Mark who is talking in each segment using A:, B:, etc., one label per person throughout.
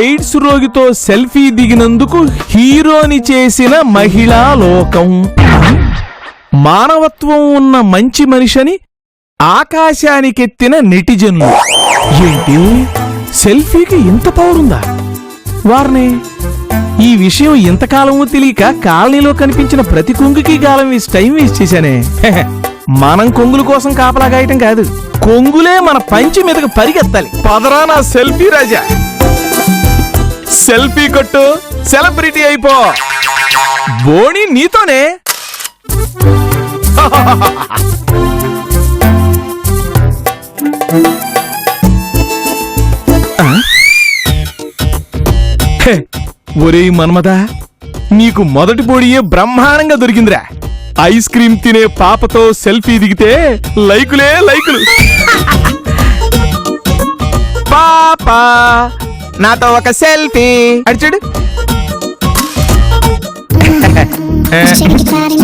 A: AIDS రోగితో selfie దిగినందుకు హీరోని చేసిన మహిళా లోకం. మానవత్వం ఉన్న మంచి మనిషిని ఆకాశానికెత్తిన నెటిజన్లు. ఏంటి, సెల్ఫీకి ఇంత పవర్ ఉందా? వారిని ఈ విషయం ఇంతకాలమూ తెలియక కాలనీలో కనిపించిన ప్రతి కొంగుకి గాలం వేసి టైం వేస్ట్ చేశానే. మనం కొంగుల కోసం కాపలా కాయటం కాదు, కొంగులే మన పంచి మీదకు పరిగెత్తాలి. పదరా నా సెల్ఫీ రాజా, సెల్ఫీ కొట్టు, సెలబ్రిటీ అయిపో. బోణి నీతోనే. ఒరేయ్ మన్మదా, నీకు మొదటి బోడియే బ్రహ్మాండంగా దొరికిందిరా. ఐస్ క్రీమ్ తినే పాపతో సెల్ఫీ దిగితే లైకులే లైకులు. పాపా నాతో ఒక సెల్ఫీ అడిచాడు.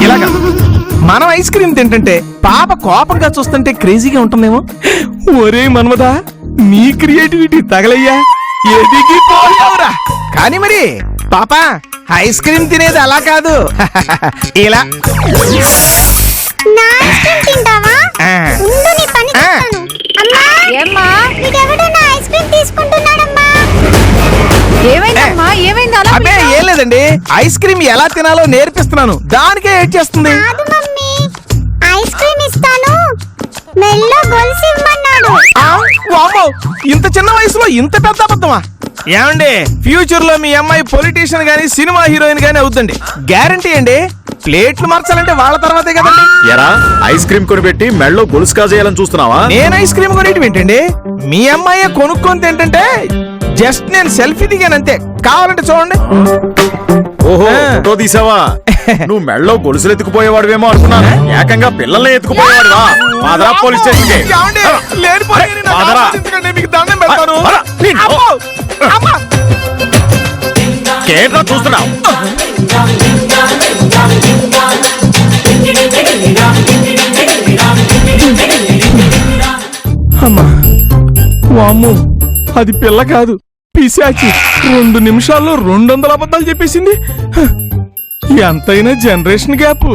A: ఇలాగా మనం ఐస్ క్రీమ్ తింటుంటే పాప కోపంగా చూస్తుంటే క్రేజీగా ఉంటుందేమో. ఒరే మన్మదా, నీ క్రియేటివిటీ తగలయ్యా, ఎదిగిపోయావురా. కానీ మరి పాప ఐస్ క్రీమ్ తినేది అలా కాదు, ఇలా. అబ్బే ఏం లేదండి, ఐస్ క్రీమ్ ఎలా తినాలో నేర్పిస్తున్నాను, దానికే ఏడ్ చేస్తుంది. ఇంత చిన్న వయసులో ఇంత పెద్ద అబద్ధమా? ఏమండి, ఫ్యూచర్ లో మీ అమ్మాయి పొలిటీషియన్ గానీ సినిమా హీరోయిన్ గానీ అవుతుంది, గ్యారంటీ అండి. ప్లేట్లు మార్చాలంటే వాళ్ళ తర్వాతే కదండి.
B: ఎరా, ఐస్ క్రీమ్ కొనిపెట్టి మెళ్ళో గొలుసు కాజేయాలని చూస్తున్నావా?
A: నేను ఐస్ క్రీమ్ కొనేటి ఏంటండి, మీ అమ్మాయి కొనుక్కొని తింటుంటే జస్ట్ నేను సెల్ఫీ దిగానంతే. కావాలంటే చూడండి.
B: ఓహో, ఫోటో తీసావా? నువ్వు మెళ్ళో గొలుసులు ఎత్తుకుపోయేవాడువేమో అనుకున్నాను, ఏకంగా పిల్లల్ని ఎత్తుకుపోయేవాడువా? మాదరా పోలీస్ స్టేషన్. కేట్రా చూస్తున్నావు?
A: అమ్మా, వామ్మో, అది పిల్ల కాదు, పిశాచి. 2 నిమిషాల్లో 200 అబద్ధాలు చెప్పేసింది. ఎంతైనా జనరేషన్ గ్యాప్.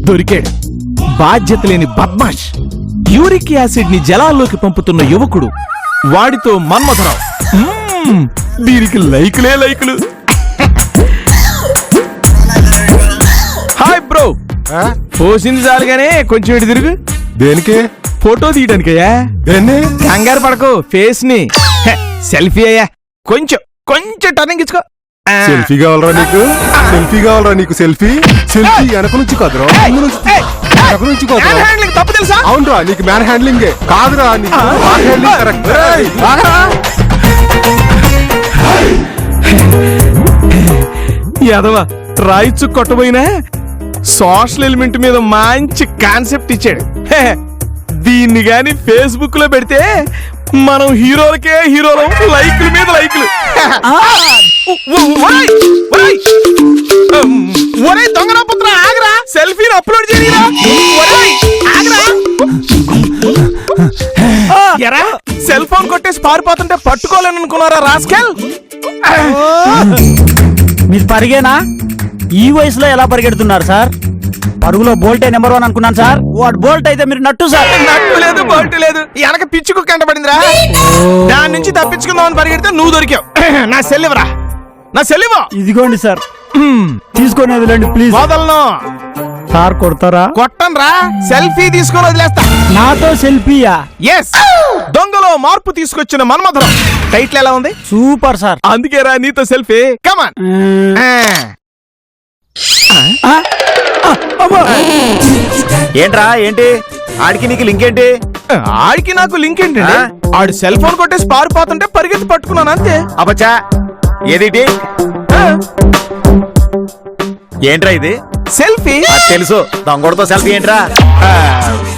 A: దొరికాడు, బాధ్యత లేని బద్మాష్. యూరిక్ యాసిడ్ ని జలాల్లోకి పంపుతున్న యువకుడు, వాడితో మన్మథరావు. దీనికి లైకులే లైకులు. హాయ్ బ్రో, పోసింది చాలుగానే కొంచెం ఇటు తిరుగు.
C: దేనికి?
A: ఫోటో తీయడానికయ్యా.
C: దేన్ని?
A: కంగారు పడకు, ఫేస్ ని. సెల్ఫీ అయ్యా, కొంచెం కొంచెం టర్నింగ్ ఇచ్చుకో.
C: సెల్ఫీ కావాలరా నీకు? సెల్ఫీ కావాలరా నీకు? సెల్ఫీ సెల్ఫీ వెనక నుంచి కాదురా, వెనక నుంచి కాదురా.
A: తప్పు తెలుసా?
C: అవునరా, నీకు మ్యాన్ హ్యాండ్లింగ్ కాదురా, నీకు మ్యాన్ హ్యాండ్లింగ్ కరెక్ట్.
A: యాదవ రాయిచ్చు కొట్టబోయినా సోషల్ ఎలిమెంట్ మీద మంచి కాన్సెప్ట్ ఇచ్చాడు. దీన్ని గాని ఫేస్బుక్ లో పెడితే మనం హీరోలకే హీరోలు, లైకుల మీద లైకులు. ఒరే దొంగరా పుత్ర, ఆగరా, సెల్ఫీని అప్లోడ్ చేయరా. ఎరా, సెల్ ఫోన్ కొట్టేసి పారిపోతుంటే పట్టుకోలేను అనుకున్నారా రాస్కెల్?
D: మీరు పరిగేనా? ఈ వయసులో ఎలా పరిగెడుతున్నారు సార్? పరుగులో బోల్టే నెంబర్ 1 అనుకున్నాను సార్. వాడు బోల్ట్ అయితే మీరు నట్టు సార్.
A: నట్టు లేదు, బోల్ట్ లేదు, వెనక పిచ్చుకు కంటపడిందిరా. దాని నుంచి తప్పించుకుందామని పరిగెడితే నువ్వు దొరికావు. నా సెల్లివరా, నా సెల్లివో.
D: ఇదిగోండి సార్, తీసుకొని వదిలేండి ప్లీజ్.
A: వదలను
D: సార్. కొడతారా?
A: కొట్టను రా, సెల్ఫీ తీసుకొని వదిలేస్తా.
D: నాతో సెల్ఫీయా?
A: ఎస్, దొంగలో మార్పు తీసుకొచ్చిన మన్మథరావు. టైటిల్ ఎలా ఉంది?
D: Super sir.
A: అందుకే రా నీతో సెల్ఫీ. కమాన్.
B: ఏంట్రా, ఏంటి ఆడికి నీకు లింక్ ఏంటి?
A: ఆడికి నాకు లింక్ ఏంటండి? ఆడు సెల్ ఫోన్ కొట్టేసి పారిపోతుంటే పరిగెత్తి పట్టుకున్నాను అంతే.
B: అబ్బచ్చా, ఏదిటి? ఏంట్రా ఇది?
A: సెల్ఫీ.
B: తెలుసు, దొంగోడితో సెల్ఫీ ఏంట్రా?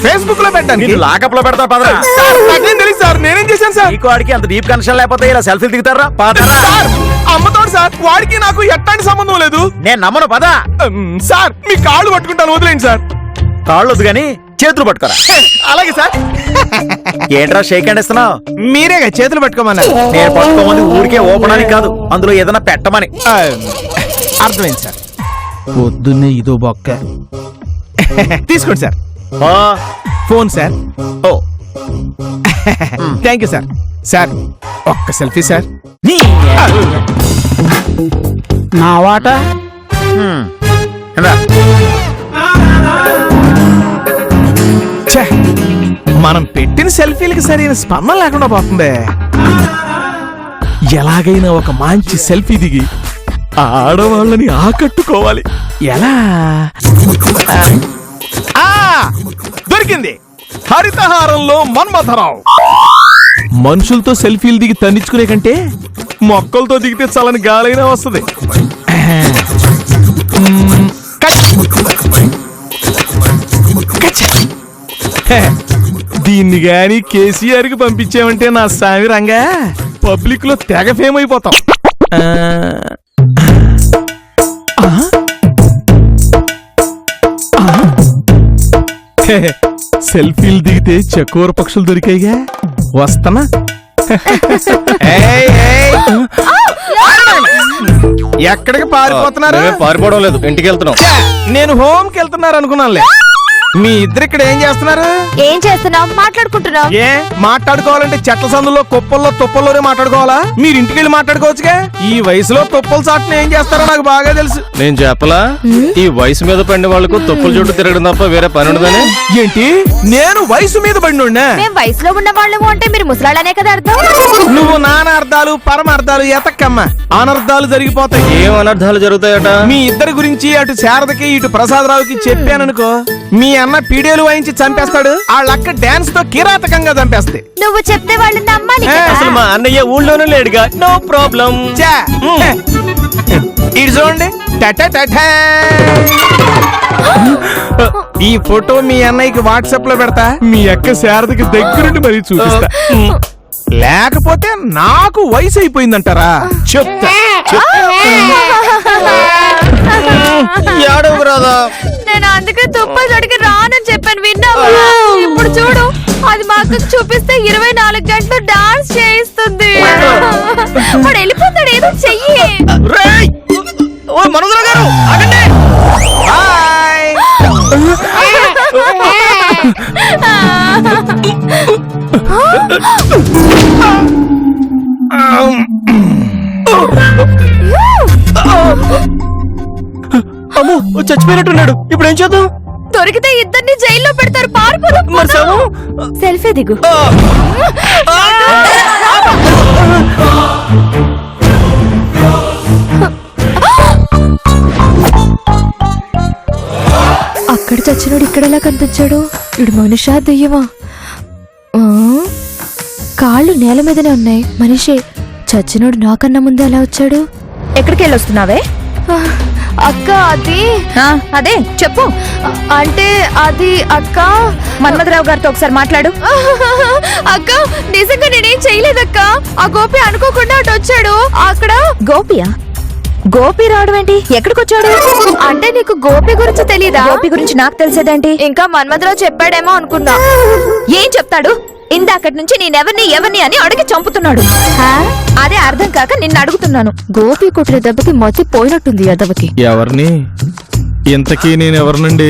A: ఫేస్బుక్ లో పెట్టాను.
B: లాకప్ లో పెడతా పదరా.
A: తెలుసు సార్, నేనేం చేశాను సార్?
B: నీకు వాడికి అంత డీప్ కనెక్షన్ లేకపోతే ఇలా సెల్ఫీలు దిగుతారా?
A: అమ్మతోడు సార్, వాడికి నాకు ఎట్లాంటి సంబంధం లేదు.
B: నేను నమ్మను, పదా.
A: సార్ మీ కాళ్ళు పట్టుకుంటాను, వదిలేండి సార్.
B: కాళ్ళు వద్దు గాని చేతులు పట్టుకోరా.
A: అలాగే సార్.
B: ఏంట్రా షేక్ హ్యాండ్ ఇస్తున్నావు?
A: మీరేగా చేతులు పట్టుకోమన్నారు.
B: నేను పట్టుకోమని ఊరికే ఓపడానికి కాదు, అందులో ఏదైనా పెట్టమని.
A: అర్థమైంది సార్. పొద్దున్నే ఇదో బొక్క. తీసుకోండి సార్.
B: ఆ,
A: ఫోన్ సార్.
B: ఓ
A: థ్యాంక్ యూ సార్. సార్ ఒక్క సెల్ఫీ సార్.
D: నా వాటా
B: ఇందా.
A: ఛే, మనం పెట్టిన సెల్ఫీలకి సరైన స్పందన లేకుండా పోతుంది. ఎలాగైనా ఒక మంచి సెల్ఫీ దిగి ఆడవాళ్ళని ఆకట్టుకోవాలి. ఎలా? ఆ, దొరికింది. హరితహారంలో మన్మథరావు. మనుషులతో సెల్ఫీలు దిగి తన్నించుకునే కంటే మొక్కలతో దిగితే చలని గాలైనా వస్తుంది. దీన్ని గాని కేసీఆర్ కి పంపించామంటే నా సామి రంగా పబ్లిక్ లో తెగ ఫేమ్ అయిపోతాం. సెల్ఫీలు దిగితే చకోర పక్షులు దొరికాయిగా. వస్తానా? ఎక్కడికి పారిపోతున్నారు?
C: పారిపోవడం లేదు, ఇంటికి వెళ్తున్నాం.
A: నేను హోమ్ కి వెళ్తున్నారు అనుకున్నానులే. మీ ఇద్దరు ఇక్కడ ఏం చేస్తున్నారు?
E: ఏం చేస్తున్నావు? మాట్లాడుకుంటున్నావు.
A: ఏ మాట్లాడుకోవాలంటే చెట్ల సందులో కుప్పల్లో తుప్పల్లోనే మాట్లాడుకోవాలా? మీరు ఇంటికి వెళ్ళి మాట్లాడుకోవచ్చుగా. ఈ వయసులో తుప్పల చాటున ఏం చేస్తారో నాకు బాగా తెలుసు.
C: నేను చెప్పలా, ఈ వయసు మీద పడిన వాళ్ళకు తొప్పుల చుట్టూ తిరగడం తప్ప వేరే పని ఉండదని.
A: ఏంటి? నేను వయసు మీద పడినోడ్నా?
E: మేము వయసులో ఉన్న వాళ్ళము అంటే మీరు ముసలాళ్ళనే కదా అర్థం.
A: నువ్వు నానార్థాలు పరమార్థాలు ఎతక్కమ్మా, అనర్థాలు జరిగిపోతాయి.
C: ఏం అనర్థాలు జరుగుతాయట?
A: మీ ఇద్దరి గురించి అటు శారదకి ఇటు ప్రసాదరావుకి చెప్పాననుకో, మీ అన్న పీడేలు వాయించి చంపేస్తాడు. వాళ్ళక్క డాన్స్ తో కిరాతకంగా చంపేస్తే
E: నువ్వు చెప్తే వాళ్ళు నమ్మాలి కదా.
C: అసలు మా అన్నయ్య ఊళ్ళోనే లేడుగా. No problem.
A: ఇటు చూడండి. టటటటా. ఈ ఫోటో మీ అన్నయ్యకి వాట్సాప్ లో పెడతా. మీ అక్క శారదకి దగ్గరుండి మరీ చూపిస్తా. లేకపోతే నాకు వయసు అయిపోయిందంటారా? చెప్తా.
C: ఏడవకు రాదా.
E: నేను అందుకే తుప్పలు అడిగి రానని చెప్పాను, విన్నావా? ఇప్పుడు చూడు, అది మా అక్కకు చూపిస్తే 24 గంటలు డాన్స్ చేయిస్తుంది. వాడు వెళ్ళిపోతాడు, ఏదో చెయ్యి.
A: రేయ్! ఓ మనోదర గారు ఆగండి. హాయ్.
C: అమ్మో, చచ్చిపోయినట్టున్నాడు. ఇప్పుడు ఏం చేద్దాం?
E: దొరికితే ఇద్దరిని జైల్లో పెడతారు. పారిపోదాం. సెల్ఫీ దిగు. అక్కడ చచ్చినోడు ఇక్కడ ఎలా కనిపించాడు? ఇడు మనిషా దెయ్యమా? కాళ్ళు నేల మీదనే ఉన్నాయి. మనిషి. చచ్చినోడు నాకన్నా ముందే ఎలా వచ్చాడు? ఎక్కడికి వెళ్ళొస్తున్నావే? అక్క అది అదే చెప్పు. అంటే అది అక్క మన్మథరావు గారితో ఒకసారి మాట్లాడు. అక్క నిజంగా నేనేం చేయలేదక్క. ఆ గోపి అనుకోకుండా అటు వచ్చాడు. అక్కడ గోపియా? గోపి రావడం ఏంటి? ఎక్కడికి వచ్చాడు? అంటే నీకు గోపి గురించి తెలీదా? గోపి గురించి నాకు తెలిసేదేంటి? ఇంకా మన్మథరావు చెప్పాడేమో అనుకున్నా. ఏం చెప్తాడు? ఇందాకటి నుంచి ఎవరిని అని అడిగి చంపుతున్నాడు. అదే అర్థం కాక నిన్ను అడుగుతున్నాను. గోపి కొట్టిన దెబ్బకి మతి పోయినట్టుంది అదవకి.
A: ఎవరిని? ఇంతకీ నేనెవరినండి?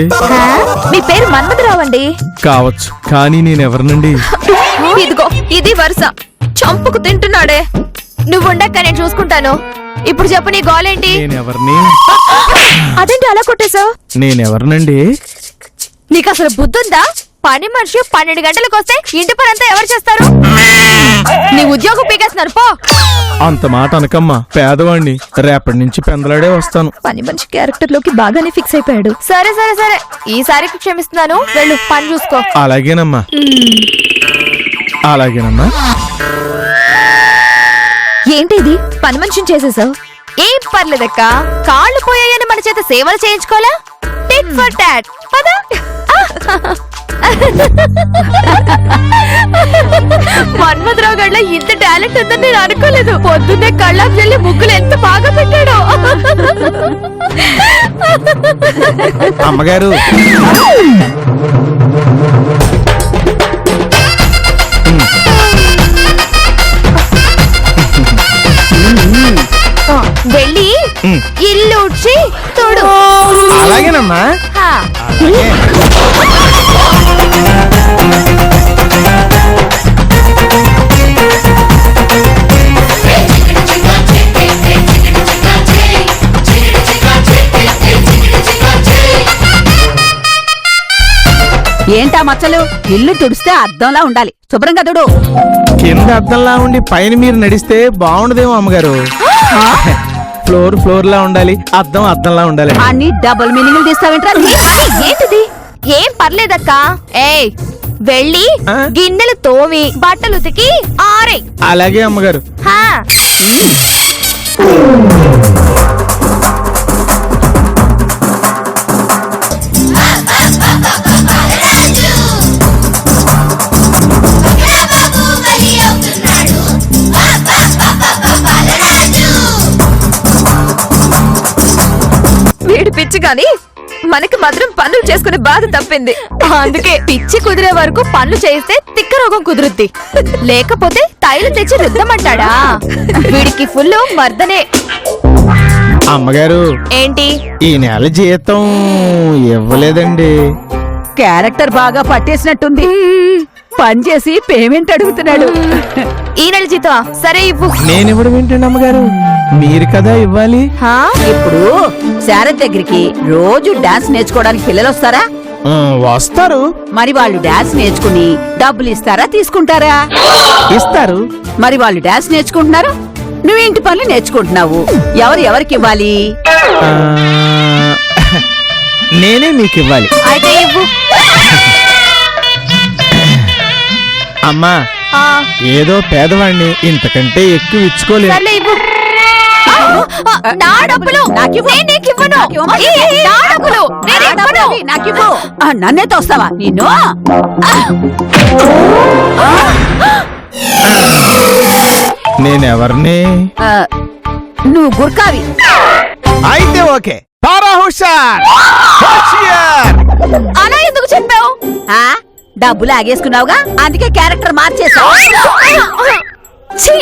E: మీ పేరు మన్మథరావు అండి.
A: కావచ్చు, కానీ నేనెవరినండి?
E: ఇదిగో ఇది వరుస. చంపుకు తింటున్నాడే. నువ్వుండక్క, నేను చూసుకుంటాను. ఇప్పుడు చెప్పు, నీ గోలేంటి?
A: నేనెవరిని?
E: అదేంటి అలా కొట్టేశావు?
A: నేనెవరినండి?
E: నీకు అసలు బుద్ధుందా? పని మనిషి 12 గంటలకు వస్తే ఇంటి పని అంతా ఎవరు చేస్తారు? నీ ఉద్యోగం పీకేస్తున్నారు పో.
A: అంత మాట అనకమ్మా, పేదవాణ్ణి. రేపటి నుంచి పెందలాడే వస్తాను.
E: పని మనిషి క్యారెక్టర్ లోకి బాగానే ఫిక్స్ అయిపోయాడు. సరే సరే సరే, ఈసారికి క్షమిస్తున్నాను. వెళ్ళు, పని చూసుకో.
A: అలాగేనమ్మా. అలాగేనమ్మా.
E: ఏంటి ఇది? పని మనిషిని చేసేసావు. ఏం పర్లేదక్క, కాళ్ళు పోయాయని మన చేత సేవలు చేయించుకోవాలా? Tit for tat. పద. మన్మథరావు గడ్ల ఇంత టాలెంట్ ఉందని నేను అనుకోలేదు. పొద్దున్నే కళ్ళకు వెళ్ళి ముగ్గులు ఎంత బాగా పెట్టాడో.
A: అమ్మగారు
E: వెళ్ళి ఇల్లు ఉడ్చి తోడు.
A: అలాగేనమ్మా.
E: హా.
F: ఏంటా మచ్చలు? ఇల్లు తుడిస్తే అద్దంలా ఉండాలి, శుభ్రంగా తుడు.
A: కింద అద్దంలా ఉండి పైన మీరు నడిస్తే బాగుండదేమో అమ్మగారు. ఫ్లోర్ లా ఉండాలి, అద్దం అద్దంలా ఉండాలి.
F: అన్ని డబుల్ మీనింగ్లు తీస్తావేంట్రా?
E: ఏంటిది? ఏం పర్లేదక్క. ఏయ్ వెళ్ళి గిన్నెలు తోమి బట్టలు ఉతికి ఆరే.
A: అలాగే అమ్మగారు.
E: హా. వీడి పిచ్చి గాని మనకి మాత్రం పనులు చేసుకునే బాధ తప్పింది. అందుకే పిచ్చి కుదిరే వరకు పనులు చేస్తే తిక్క రోగం కుదురుద్ది, లేకపోతే తైలు తెచ్చి రుద్దమంటాడా? వీడికి ఫుల్ మర్దనే.
A: అమ్మగారు
E: ఏంటి?
A: ఈ నెల జీతం ఇవ్వలేదండి.
F: క్యారెక్టర్ బాగా పట్టేసినట్టుంది. పని చేసి పేమెంట్ అడుగుతున్నాడు.
E: ఈ నెల జీతం సరే ఇవ్వు.
A: నేను ఇవ్వడం ఏంటండి అమ్మగారు, మీరు కదా ఇవ్వాలి.
E: హా?
F: ఇప్పుడు శారద్ దగ్గరికి రోజు డాన్స్ నేర్చుకోవడానికి పిల్లలు వస్తారా?
A: వస్తారు.
F: మరి వాళ్ళు డాన్స్ నేర్చుకుని డబ్బులు ఇస్తారా, తీసుకుంటారా?
A: ఇస్తారు.
F: మరి వాళ్ళు డాన్స్ నేర్చుకుంటున్నారు, నువ్వు ఇంటి పనులు నేర్చుకుంటున్నావు. ఎవరికి ఇవ్వాలి?
A: ఆ, నేనే మీకు ఇవ్వాలి.
E: అయితే ఇవ్వు.
A: అమ్మా
E: ఆ,
A: ఏదో పేదవాణ్ణి ఇంతకంటే ఎక్కువ ఇచ్చుకోలేదు.
E: సర్లే ఇవ్వు. నా డబ్బులు
F: నాకివ్వు.
E: నేను నీకు ఇవ్వను.
F: నాకివ్వమ్మా.
E: నా డబ్బులు నేను ఇవ్వను.
F: నాకివ్వు. నన్నే తోస్తావా నిన్ను?
A: నేనెవరిని?
F: ఆ, నువ్వు గుర్కావి.
A: అయితే ఓకే. పారా హుషార్ హోషియార్.
E: అలా ఎందుకు చెప్పావు?
F: ఆ, డబ్బులు ఆగేసుకున్నావుగా, అందుకే క్యారెక్టర్ మార్చేసావు.
E: ఛీ!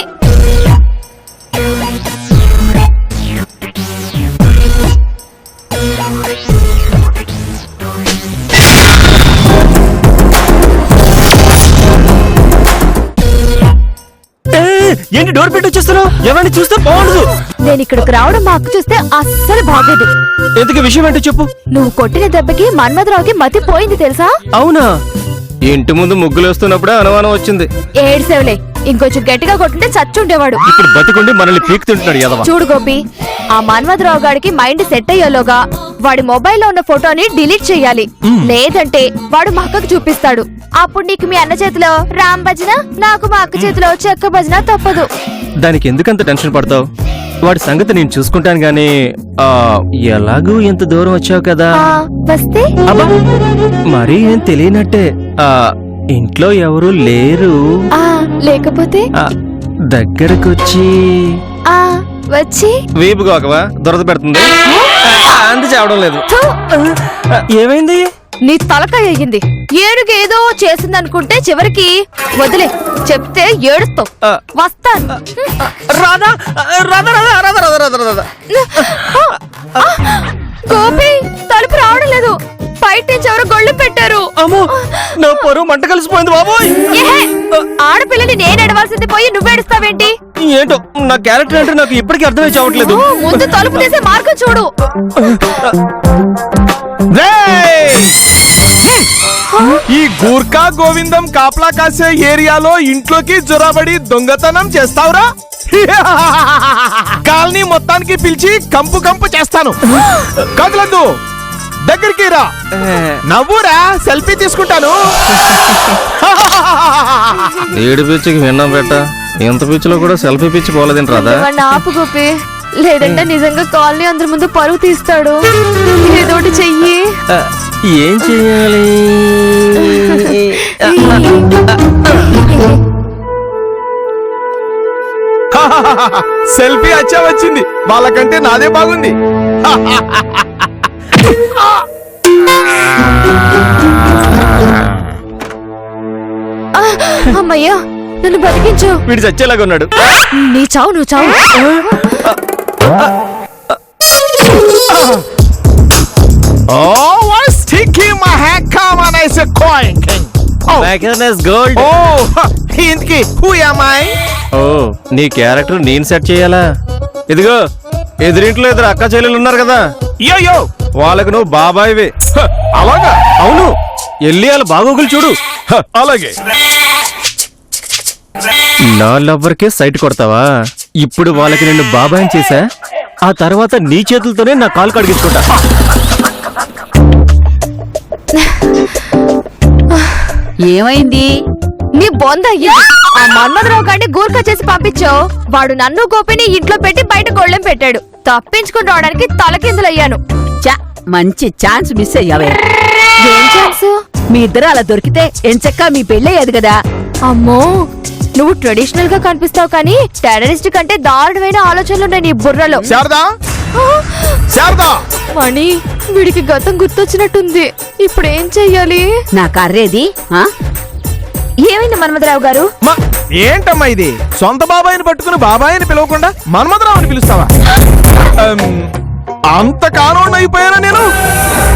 D: ఏంటి డోర్ పెట్టి వచ్చేస్తున్నావు? ఎవరిని చూస్తే బాగుండదు.
E: నేను ఇక్కడికి రావడం మా అక్క చూస్తే అస్సలు బాగోదు.
D: ఎందుకు విషయం ఏంటో చెప్పు.
E: నువ్వు కొట్టిన దెబ్బకి మన్మధరావుకి మతి పోయింది తెలుసా?
D: అవునా? ఇంటి ముందు ముగ్గులు వేస్తున్నప్పుడే అనుమానం వచ్చింది.
E: ఏడ్సేవులే, ఇంకొంచెం గట్టిగా కొట్టుంటే చచ్చుండేవాడు.
D: ఇప్పుడు బతికుండి మనల్ని పీక్ తింటున్నాడు యదవ.
E: చూడు గోపి, ఆ మన్మధరావు గాడికి మైండ్ సెట్ అయ్యేలోగా వాడి మొబైల్లో ఉన్న ఫోటోని డిలీట్ చెయ్యాలి. లేదంటే వాడు మా అక్కకు చూపిస్తాడు. అప్పుడు నీకు మీ అన్న చేతిలో రామ్ భజన, నాకు మా అక్క చేతిలో చెక్క భజన తప్పదు.
D: దానికి ఎందుకంత టెన్షన్ పడతావు? వాడి సంగతి నేను చూసుకుంటాను గానీ ఎలాగూ ఇంత దూరం వచ్చావు కదా.
E: ఆ, వస్తే
D: అబ్బా మరీ ఏం తెలియనట్టే. ఇంట్లో ఎవరు లేరు.
E: ఆ లేకపోతే
D: దగ్గరకొచ్చి
E: ఆ వచ్చి
D: వీపు గోకవా దురద పెడుతుంది. అంది చావడం లేదు.
E: థు,
D: ఏమైంది?
E: నీ తలకాయ అయ్యింది. ఏడుగేదో చేసిందనుకుంటే చివరికి వదిలే, చెప్తే ఏడుస్తావు. వస్తాను.
D: రాధా రాధా రాధా రాధా రాధా రాధా.
E: గోపి, తలుపు రావడం లేదు. బయట నుంచి ఎవరు గొళ్ళు పెట్టారు.
D: అమ్మో, నా పరువు మంట కలిసిపోయింది బాబోయ్.
E: ఏహే, ఆడపిల్లని నేను ఎడవాల్సింది పోయి నువ్వేడుస్తావేంటి?
D: ఏంటో నా క్యారెక్టర్ అంటే నాకు ఇప్పటికీ అర్థమై చావట్లేదు.
E: ముందు తలుపు తీసే మార్గం చూడు.
A: ఈ గూర్ఖా గోవిందం కాపలా కాసే ఏరియాలో ఇంట్లోకి జొరబడి దొంగతనం చేస్తావురా? కాలనీ మొత్తానికి పిలిచి కంపు కంపు చేస్తాను. కదలద్దు, దగ్గరికి రా. నవ్వురా, సెల్ఫీ తీసుకుంటాను.
D: ఏడు పిచ్చికి విన్నాం పెట్ట, ఇంత పిచ్చిలో కూడా సెల్ఫీ పిచ్చి పోలేదేంటి రాదా?
E: వాడిని ఆపు గోపి, లేదంటే నిజంగా కాలనీ అందరి ముందు పరువు తీస్తాడు. ఏదోటి చెయ్యి.
D: ఏం చెయ్యాలి?
A: సెల్ఫీ అచ్చా వచ్చింది. వాళ్ళకంటే నాదే బాగుంది.
E: అమ్మయ్యా నన్ను బతికించు.
B: వీడు చచ్చేలాగా ఉన్నాడు.
E: నీ చావు నువ్వు చావు.
A: Oh, what's sticking my head? Come on, I said coin king. Oh,
B: gold.
A: oh, ఇంతకి who am I?
B: ఓ నీ క్యారెక్టర్ నేను సెట్ చేయాలా? ఇదిగో ఎదురింట్లో ఇద్దరు అక్క చెల్లెలు ఉన్నారు కదా,
A: Yo, yo.
B: వాళ్ళకు నువ్వు బాబాయివే.
A: అలాగా?
B: అవును, ఎల్లి వాళ్ళ బాగోగులు చూడు.
A: అలాగే.
B: నా లవ్వర్కే సైట్ కొడతావా? ఇప్పుడు వాళ్ళకి నిన్ను బాబాయ్ చేశా, ఆ తర్వాత నీ చేతులతోనే నా కాలు కడిగించుకుంటా.
F: ఏమైంది?
E: నీ బొంద అయ్యింది. ఆ మన్మధరావు గారిని గూర్ఖా చేసి పంపించావు. వాడు నన్ను గోపిని ఇంట్లో పెట్టి బయట గొళ్ళెం పెట్టాడు. తప్పించుకుని రావడానికి తలకిందులయ్యాను.
F: మంచి ఛాన్స్ మిస్ అయ్యావే.
E: ఏం ఛాన్స్?
F: మీ ఇద్దరు అలా దొరికితే ఎంచక్క మీ పెళ్ళయ్యేది కదా.
E: అమ్మో నువ్వు ట్రెడిషనల్ గా కనిపిస్తావు కానీ టెర్రరిస్ట్ కంటే దారుణమైన ఆలోచనలున్నాయి నీ బుర్రలో.
A: శారదా, శారదా.
E: మణి వీడికి గతం గుర్తొచ్చినట్టుంది. ఇప్పుడు ఏం చెయ్యాలి?
F: నా కర్రేది? ఆ?
E: ఏమైంది మన్మధరావు గారు?
A: ఏంటమ్మా ఇది? సొంత బాబాయిని పట్టుకుని బాబాయిని పిలవకుండా మన్మధరావుని పిలుస్తావా? అంత కానోడిని అయిపోయానా నేను?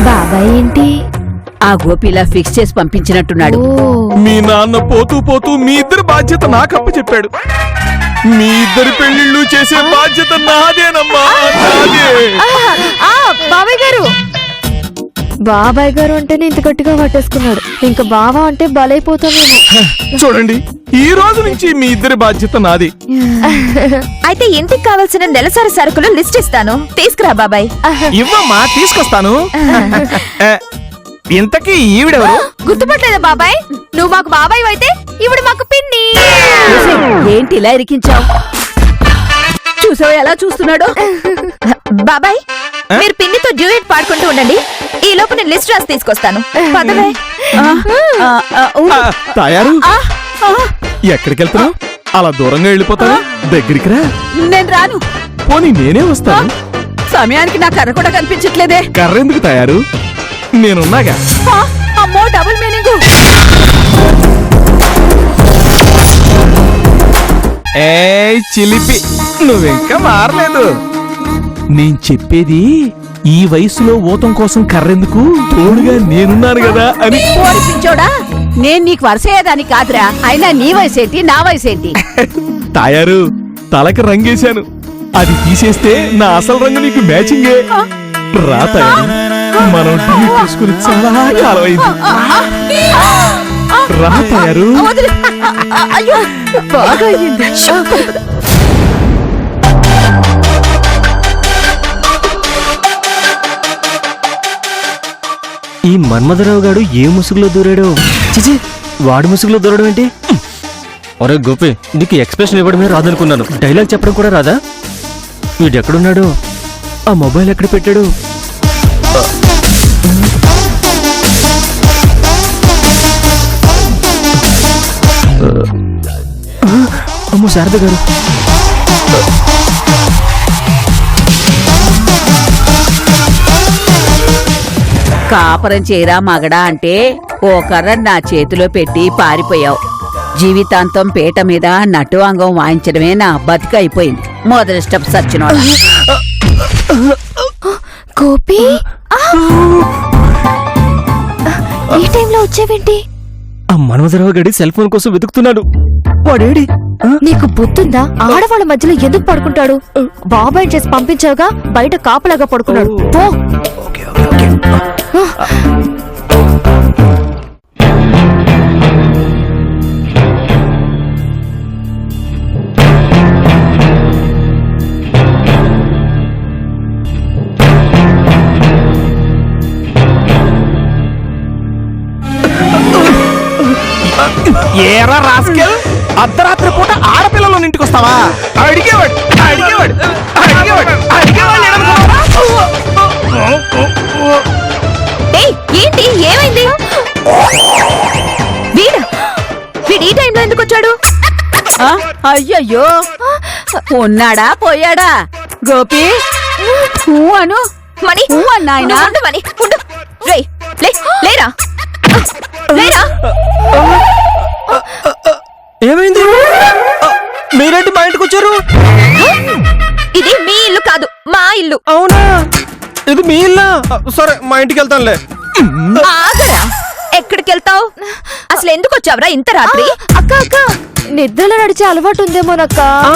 E: బాబాయ్ ఏంటి?
F: ఆ గోపిలా ఫిక్స్ చేసి పంపించినట్టున్నాడు.
E: ఓ.
A: మీ నాన్న పోతూ పోతూ మీ ఇద్దరి బాధ్యత నాకప్ప చెప్పాడు. మీ ఇద్దరి పెళ్లిళ్ళు చేసే బాధ్యత నాదేనమ్మా, నాదే.
E: ఆ, బాబాయ్ గారు. బాబాయ్ గారు అంటేనే ఇంత గట్టిగా పట్టేసుకున్నాడు. ఇంకా బావా అంటే బలైపోతామేమో.
A: చూడండి, ఈ రోజు నుంచి మీ ఇద్దరి బాధ్యత నాది.
E: అయితే ఇంటికి కావాల్సిన నెలసరి సరుకులు లిస్ట్ ఇస్తాను, తీసుకురా బాబాయ్.
A: ఇవ్వమ్మా, తీసుకొస్తాను. ఇంతకీ ఈవిడెవరు?
E: గుర్తుపట్టలేదా బాబాయ్? నువ్వు మాకు బాబాయ్ అయితే ఈవిడ మాకు పిన్ని.
F: ఏంటి ఇలా ఇరికించావు? చూసావా ఎలా చూస్తున్నాడు?
E: బాబాయ్ మీరు పిన్నితో డ్యూయట్ పాడుకుంటూ ఉండండి. ఈ లోపు నేను లిస్ట్ రాసి తీసుకొస్తాను. పదవే.
A: తయారు? ఎక్కడికి వెళ్తున్నావు? అలా దూరంగా వెళ్ళిపోతావా? దగ్గరికి రా.
F: నేను రాను.
A: పోనీ నేనే వస్తాను.
F: సమయానికి నా కర్ర కూడా కనిపించట్లేదే.
A: కర్ర ఎందుకు తయారు? నేనున్నాగా.
F: అమ్మో డబుల్ మీనింగ్.
A: ఏ చిలిపి, నువ్వింకా మారలేదు. నేను చెప్పేది ఈ వయసులో ఊతం కోసం కర్రెందుకు, తోడుగా నేనున్నాను కదా అని.
F: పిచ్చోడా, నేను నీకు వరుసయ్యేదాన్ని కాదురా. అయినా నీ వయసేంటి నా వయసేంటి?
A: తయారు, తలకి రంగేశాను. అది తీసేస్తే నా అసలు రంగు నీకు మ్యాచింగే. రా తయారు, మనం ఢిల్లీ తీసుకుని చాలా కాలం అయింది. రా తయారు.
F: అయ్యో బాగా అయ్యింది.
B: ఈ మన్మధరావు గాడు ఏ ముసుగులో దూరాడు? చిచి, వాడు ముసుగులో దూరడం ఏంటి? ఒరే గోపి, నీకు ఎక్స్ప్రెషన్ ఇవ్వడమే రాదనుకున్నాను, డైలాగ్ చెప్పడం కూడా రాదా? వీడెక్కడున్నాడు? ఆ మొబైల్ ఎక్కడ పెట్టాడు? అమ్మో శారద గారు.
F: కాపరం చేయరా మగడా అంటే ఓ కర్ర నా చేతిలో పెట్టి పారిపోయావు. జీవితాంతం పీట మీద నటు అంగం వాయించడమే నా బతికైపోయింది. మొదటి స్టెప్ సచ్చినోడా.
E: గోపి ఈ టైంలో వచ్చేవేంటి?
B: ఆ మన్మధరావు గడి సెల్ ఫోన్ కోసం వెతుకుతున్నాడు. వాడేడి?
E: నీకు బుద్ధుందా? ఆడవాళ్ళ మధ్యలో ఎందుకు పడుకుంటాడు? బాబాయ్ చేసి పంపించావుగా, బయట కాపలాగా పడుకున్నాడు. పో.
A: ఏరా రాస్కెల్, అర్ధరాత్రి పూట ఆడపిల్లలు ఇంటికి వస్తావా? అడిగేవాడు అడిగేవాడు అడిగేవాడు అడిగేవాడు
E: ఏంటి ఏమైంది? వీడు ఈ టైంలో ఎందుకు వచ్చాడు?
F: అయ్యయ్యో, ఉన్నాడా పోయాడా? గోపి అను
E: మణి
F: అన్నాయనా.
E: మణి లేరా? లేరా?
B: ఏమైంది? మీరేంటి మా ఇంటికి వచ్చారు?
E: ఇది మీ ఇల్లు కాదు, మా ఇల్లు.
B: అవునా, ఇది మీ ఇల్లా? సరే, మా ఇంటికి వెళ్తానులే.
E: ఆగరా, ఎక్కడికి వెళ్తావు? అసలు ఎందుకు వచ్చావురా ఇంత రాత్రి? అక్క అక్క, నిద్రలో నడిచే అలవాటు ఉందేమోనక్క.
B: ఆ,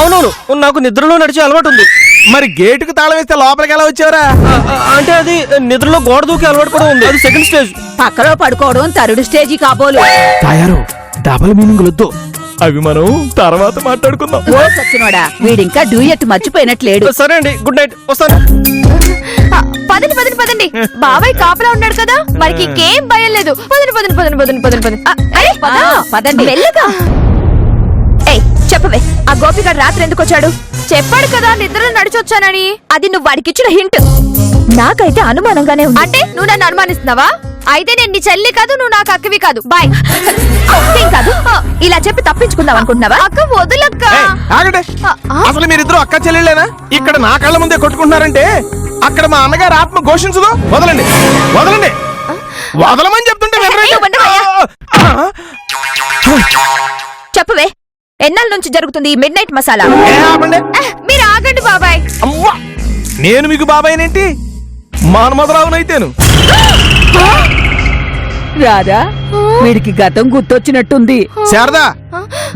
B: అవునవును, నాకు నిద్రలో నడిచే అలవాటు ఉంది.
A: మరి గేటుకు తాళం వేస్తే లోపలికి ఎలా వచ్చావరా?
B: అంటే అది నిద్రలో గోడ దూకే అలవాటు కూడా ఉంది. అది సెకండ్ స్టేజ్.
F: పక్కలో పడుకోవడం థర్డ్ స్టేజీ కాబోలు.
A: తయారు డబల్ మీనింగ్ వద్దు, అవి మనం తర్వాత మాట్లాడుకుందాం.
F: ఓ సచ్చినోడా, వీడింకా డ్యూయట్ మర్చిపోయినట్లేడు.
B: సరే అండి, గుడ్ నైట్, వస్తాను.
E: పదండి పదండి పదండి, బాబాయ్ కాపలా ఉన్నాడు కదా, మనకి ఇంకేం భయం లేదు. పదండి పదండి పదండి పదండి పదండి పదండి. అరే
F: పదండి.
E: వెళ్ళగా. ఏయ్ చెప్పవే, ఆ గోపిగాడు రాత్రి ఎందుకు వచ్చాడు? చెప్పాడు కదా నిద్రలో నడిచొచ్చానని. అది నువ్వు వాడికి ఇచ్చిన హింట్. నాకైతే అనుమానంగానే ఉంది. అంటే నువ్వు నన్ను అనుమానిస్తున్నావా? అయితే నేను నీ చెల్లి కాదు, నువ్వు నాకు అక్కవి కాదు. బాయ్. ఏం కాదు, ఇలా చెప్పి తప్పించుకుందాం అనుకుంటున్నావా? అక్క వదులక్క.
A: ఆగండి, అసలు మీరిద్దరు అక్క చెల్లెళ్ళేనా? ఇక్కడ నా కళ్ళ ముందే కొట్టుకుంటున్నారంటే అక్కడ మా అన్నగారు ఆత్మ ఘోషించదు. వదలండి వదలండి, వదలమని చెప్తుంటే
E: చెప్పవే, ఎన్నాళ్ళ నుంచి జరుగుతుంది ఈ మిడ్ నైట్ మసాలా? మీరు ఆగండి బాబాయ్.
A: అమ్మా, నేను మీకు బాబాయ్నేంటి? మానమదరావునైతేను.
F: రాదా, వీడికి గతం గుర్తొచ్చినట్టుంది.
A: శారదా,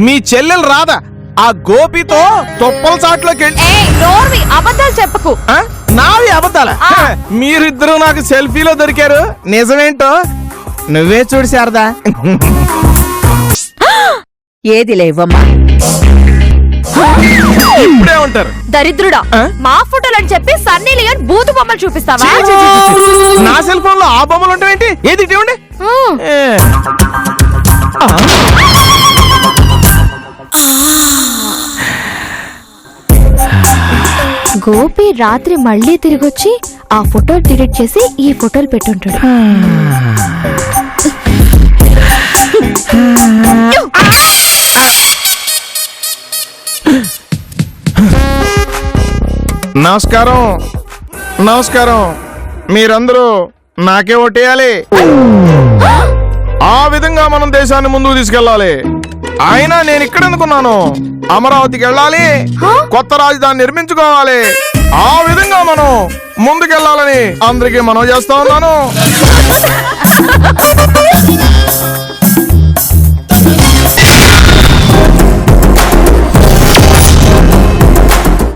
A: మీ చెల్లెలు రాదా ఆ గోపితో తొప్పల చాట్లోకి వెళ్ళి
E: నోర్మి, అబద్ధాలు చెప్పకు.
A: నావి అబద్ధాలా? మీరిద్దరూ నాకు సెల్ఫీలో దొరికారు, నిజమేంటో నువ్వే చూడు శారదా.
F: ఏది లేవమ్మా.
A: ఇప్పుడే ఉంటారు.
E: దరిద్రుడా, మా ఫోటోలు అని చెప్పి సన్నీ లియోన్ బూతు బొమ్మలు చూపిస్తావా?
A: నా సెల్ ఫోన్ లో ఆ బొమ్మలు ఉంటాయేంటి? ఏది ఇవ్వండి.
E: గోపి రాత్రి మళ్ళీ తిరిగొచ్చి ఆ ఫోటోలు డిలీట్ చేసి ఈ ఫోటోలు పెట్టుంటాడు.
A: నమస్కారం నమస్కారం, మీరందరూ నాకే ఓటేయాలి. ఆ విధంగా మనం దేశాన్ని ముందుకు తీసుకెళ్ళాలి. అయినా నేను ఇక్కడ అనుకున్నాను, అమరావతికి వెళ్ళాలి, కొత్త రాజధాని నిర్మించుకోవాలి. ఆ విధంగా మనం ముందుకెళ్ళాలని అందరికీ మనవి చేస్తా ఉన్నాను.